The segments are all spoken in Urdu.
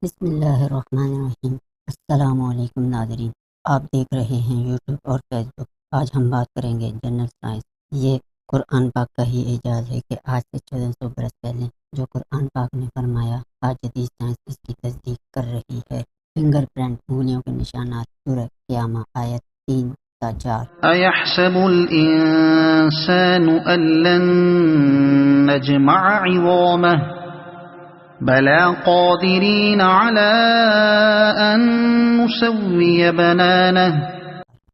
بسم اللہ الرحمن الرحیم۔ السلام علیکم ناظرین، آپ دیکھ رہے ہیں یوٹیوب اور فیس بک۔ آج ہم بات کریں گے جنرل سائنس۔ یہ قرآن پاک کا ہی اعجاز ہے کہ آج سے 1400 برس پہلے جو قرآن پاک نے فرمایا، آج جدید سائنس اس کی تصدیق کر رہی ہے۔ فنگر پرنٹ، انگلیوں کے نشانات، سورہ قیامہ آیت 3 تا 4۔ أَيَحْسَبُ الْإِنسَانُ أَن لَّن نَّجْمَعَ عِظَامَهُ بَلَىٰ قَادِرِينَ عَلَىٰ أَن نُّسَوِّيَ بَنَانَهُ۔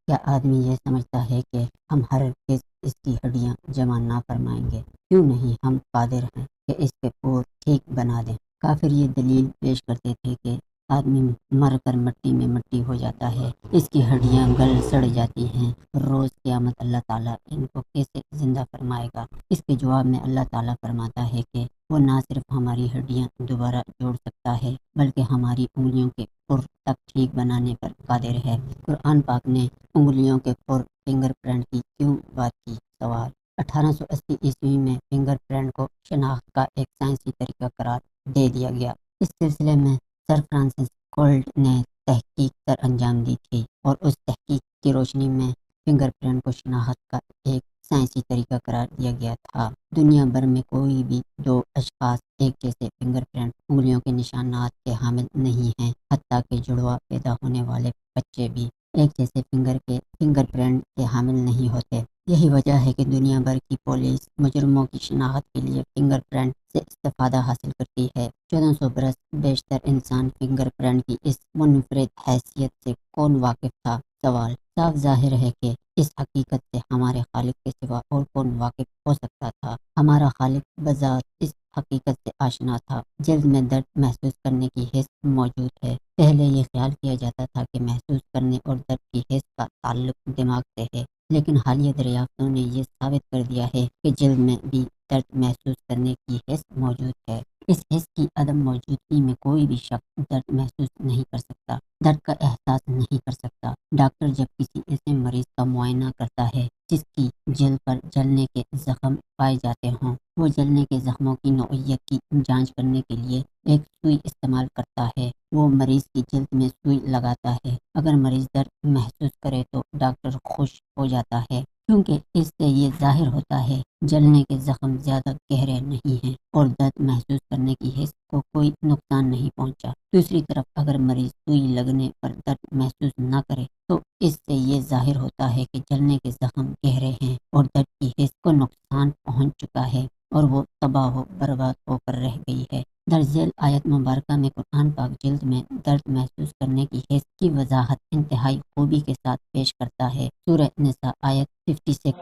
کیا آدمی یہ سمجھتا ہے کہ ہم ہرگز اس کی ہڈیاں جمع نہ فرمائیں گے؟ کیوں نہیں، ہم قادر ہیں کہ اس کے پور ٹھیک بنا دیں۔ کافر یہ دلیل پیش کرتے تھے کہ آدمی مر کر مٹی میں مٹی ہو جاتا ہے، اس کی ہڈیاں گل سڑ جاتی ہیں، روز قیامت اللہ تعالیٰ ان کو کیسے زندہ فرمائے گا؟ اس کے جواب میں اللہ تعالیٰ فرماتا ہے کہ وہ نہ صرف ہماری ہڈیاں دوبارہ جوڑ سکتا ہے بلکہ ہماری انگلیوں کے پر تک ٹھیک بنانے پر قادر ہے۔ قرآن پاک نے انگلیوں کے پر فنگر پرنٹ کی کیوں بات کی؟ سوال۔ 1880 عیسوی میں فنگر پرنٹ کو شناخت کا ایک سائنسی طریقہ قرار دے دیا گیا۔ اس سلسلے میں سر فرانسس کولٹ نے تحقیق سر انجام دی تھی اور اس تحقیق کی روشنی میں فنگر پرنٹ کو شناخت کا ایک سائنسی طریقہ قرار دیا گیا تھا۔ دنیا بھر میں کوئی بھی دو اشخاص ایک جیسے فنگر پرنٹ انگلیوں کے نشانات کے حامل نہیں ہیں، حتیٰ کہ جڑواں پیدا ہونے والے بچے بھی ایک جیسے فنگر پرنٹ کے حامل نہیں ہوتے۔ یہی وجہ ہے کہ دنیا بھر کی پولیس مجرموں کی شناخت کے لیے فنگر پرنٹ سے استفادہ حاصل کرتی ہے۔ 1400 برس بیشتر انسان فنگر پرنٹ کی اس منفرد حیثیت سے کون واقف تھا؟ سوال۔ صاف ظاہر ہے کہ اس حقیقت سے ہمارے خالق کے سوا اور کون واقف ہو سکتا تھا؟ ہمارا خالق بذات اس حقیقت سے آشنا تھا۔ جلد میں درد محسوس کرنے کی حس موجود ہے۔ پہلے یہ خیال کیا جاتا تھا کہ محسوس کرنے اور درد کی حس کا تعلق دماغ سے ہے، لیکن حالیہ دریافتوں نے یہ ثابت کر دیا ہے کہ جلد میں بھی درد محسوس کرنے کی حس موجود ہے۔ اس حس کی عدم موجودگی میں کوئی بھی شخص درد محسوس نہیں کر سکتا، درد کا احساس نہیں کر سکتا۔ ڈاکٹر جب کسی ایسے مریض کا معائنہ کرتا ہے جس کی جلد پر جلنے کے زخم پائے جاتے ہوں، وہ جلنے کے زخموں کی نوعیت کی جانچ کرنے کے لیے ایک سوئی استعمال کرتا ہے۔ وہ مریض کی جلد میں سوئی لگاتا ہے۔ اگر مریض درد محسوس کرے تو ڈاکٹر خوش ہو جاتا ہے، کیونکہ اس سے یہ ظاہر ہوتا ہے جلنے کے زخم زیادہ گہرے نہیں ہیں اور درد محسوس کرنے کی حس کو کوئی نقصان نہیں پہنچا۔ دوسری طرف اگر مریض سوئی لگنے پر درد محسوس نہ کرے تو اس سے یہ ظاہر ہوتا ہے کہ جلنے کے زخم گہرے ہیں اور درد کی حس کو نقصان پہنچ چکا ہے اور وہ تباہ و برباد ہو کر رہ گئی ہے۔ درج ذیل آیت مبارکہ میں قرآن پاک جلد میں درد محسوس کرنے کی حس کی وضاحت انتہائی خوبی کے ساتھ پیش کرتا ہے۔ سورہ نساء آیت 56۔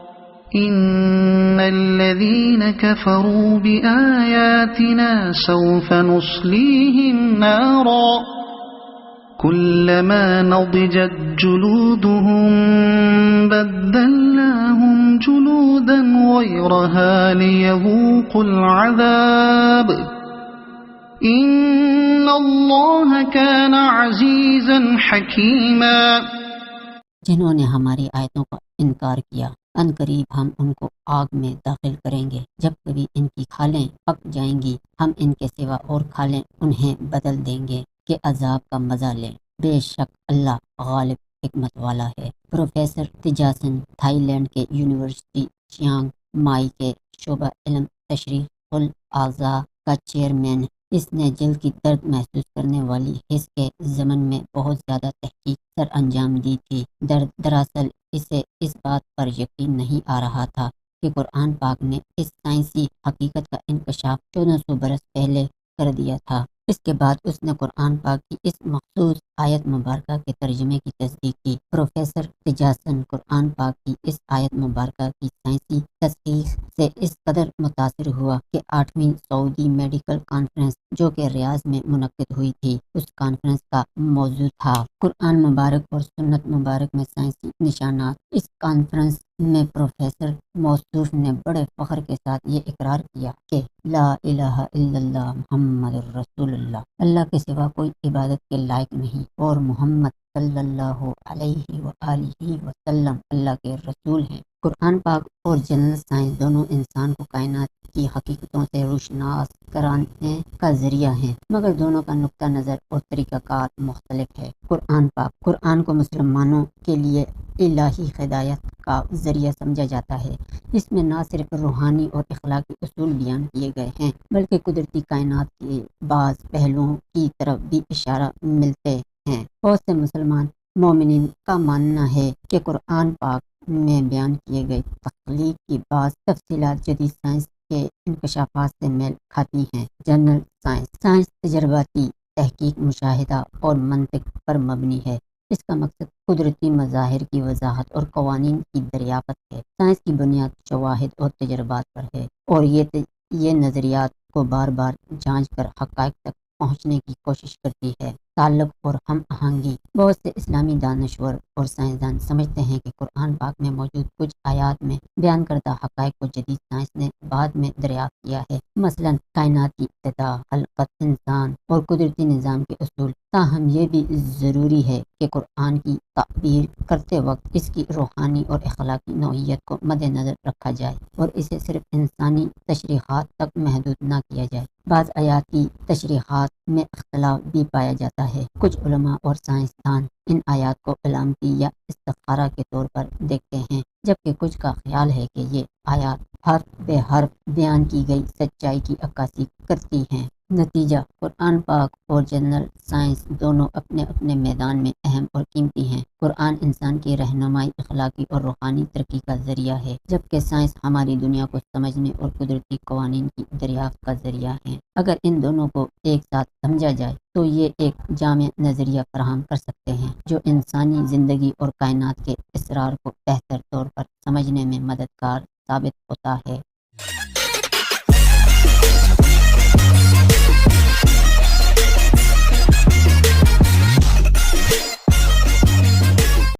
إِنَّ الَّذِينَ كَفَرُوا بِآيَاتِنَا سَوْفَ نُصْلِيهِمْ نَارًا كُلَّمَا نَضِجَتْ جُلُودُهُم بَدَّلْنَاهُمْ جُلُودًا غَيْرَهَا لِيَذُوقُوا الْعَذَابَ إِنَّ اللَّهَ كَانَ عَزِيزًا حَكِيمًا۔ جنہوں نے ہماری آیتوں کا انکار کیا، ان قریب ہم ان کو آگ میں داخل کریں گے۔ جب کبھی ان کی کھالیں پک جائیں گی، ہم ان کے سوا اور کھالیں انہیں بدل دیں گے کہ عذاب کا مزہ لیں۔ بے شک اللہ غالب حکمت والا ہے۔ پروفیسر تیجاسن تھائی لینڈ کے یونیورسٹی چیانگ مائی کے شعبہ علم تشریح الاعضاء کا چیئرمین، اس نے جلد کی درد محسوس کرنے والی حس کے ضمن میں بہت زیادہ تحقیق سر انجام دی تھی۔ دراصل اسے اس بات پر یقین نہیں آ رہا تھا کہ قرآن پاک نے اس سائنسی حقیقت کا انکشاف 1400 برس پہلے کر دیا تھا۔ اس کے بعد اس نے قرآن پاک کی اس مخصوص آیت مبارکہ کے ترجمے کی تصدیق کی۔ پروفیسر تیجاسن قرآن پاک کی اس آیت مبارکہ کی سائنسی تصحیح سے اس قدر متاثر ہوا کہ 8ویں سعودی میڈیکل کانفرنس جو کہ ریاض میں منعقد ہوئی تھی، اس کانفرنس کا موضوع تھا قرآن مبارک اور سنت مبارک میں سائنسی نشانات۔ اس کانفرنس میں پروفیسر موصوف نے بڑے فخر کے ساتھ یہ اقرار کیا کہ لا الہ الا اللہ محمد الرسول اللہ، اللہ کے سوا کوئی عبادت کے لائق نہیں اور محمد صلی اللہ علیہ وآلہ وسلم اللہ کے رسول ہیں۔ قرآن پاک اور جنرل سائنس دونوں انسان کو کائنات کی حقیقتوں سے روشناس کرانے کا ذریعہ ہیں، مگر دونوں کا نقطہ نظر اور طریقہ کار مختلف ہے۔ قرآن کو مسلمانوں کے لیے الہی ہدایت کا ذریعہ سمجھا جاتا ہے۔ اس میں نہ صرف روحانی اور اخلاقی اصول بیان کیے گئے ہیں، بلکہ قدرتی کائنات کے بعض پہلوؤں کی طرف بھی اشارہ ملتے ہیں۔ بہت سے مسلمان مومنین کا ماننا ہے کہ قرآن پاک میں بیان کیے گئے تخلیق کی بعض تفصیلات جدید سائنس کے انکشافات سے میل کھاتی ہیں۔ جنرل سائنس تجرباتی تحقیق، مشاہدہ اور منطق پر مبنی ہے۔ اس کا مقصد قدرتی مظاہر کی وضاحت اور قوانین کی دریافت ہے۔ سائنس کی بنیاد شواہد اور تجربات پر ہے، اور یہ نظریات کو بار بار جانچ کر حقائق تک پہنچنے کی کوشش کرتی ہے۔ تعلق اور ہم آہنگی۔ بہت سے اسلامی دانشور اور سائنسدان سمجھتے ہیں کہ قرآن پاک میں موجود کچھ آیات میں بیان کردہ حقائق کو جدید سائنس نے بعد میں دریافت کیا ہے، مثلا کائنات کی ابتدا، خلقت انسان اور قدرتی نظام کے اصول۔ تاہم یہ بھی ضروری ہے کہ قرآن کی تعبیر کرتے وقت اس کی روحانی اور اخلاقی نوعیت کو مد نظر رکھا جائے اور اسے صرف انسانی تشریحات تک محدود نہ کیا جائے۔ بعض آیات کی تشریحات میں اختلاف بھی پایا جاتا ہے۔ کچھ علماء اور سائنسدان ان آیات کو علامتی یا استخارہ کے طور پر دیکھتے ہیں، جبکہ کچھ کا خیال ہے کہ یہ آیات حرف بے حرف بیان کی گئی سچائی کی عکاسی کرتی ہیں۔ نتیجہ، قرآن پاک اور جنرل سائنس دونوں اپنے اپنے میدان میں اہم اور قیمتی ہیں۔ قرآن انسان کی رہنمائی، اخلاقی اور روحانی ترقی کا ذریعہ ہے، جبکہ سائنس ہماری دنیا کو سمجھنے اور قدرتی قوانین کی دریافت کا ذریعہ ہے۔ اگر ان دونوں کو ایک ساتھ سمجھا جائے تو یہ ایک جامع نظریہ فراہم کر سکتے ہیں جو انسانی زندگی اور کائنات کے اسرار کو بہتر طور پر سمجھنے میں مددگار ثابت ہوتا ہے۔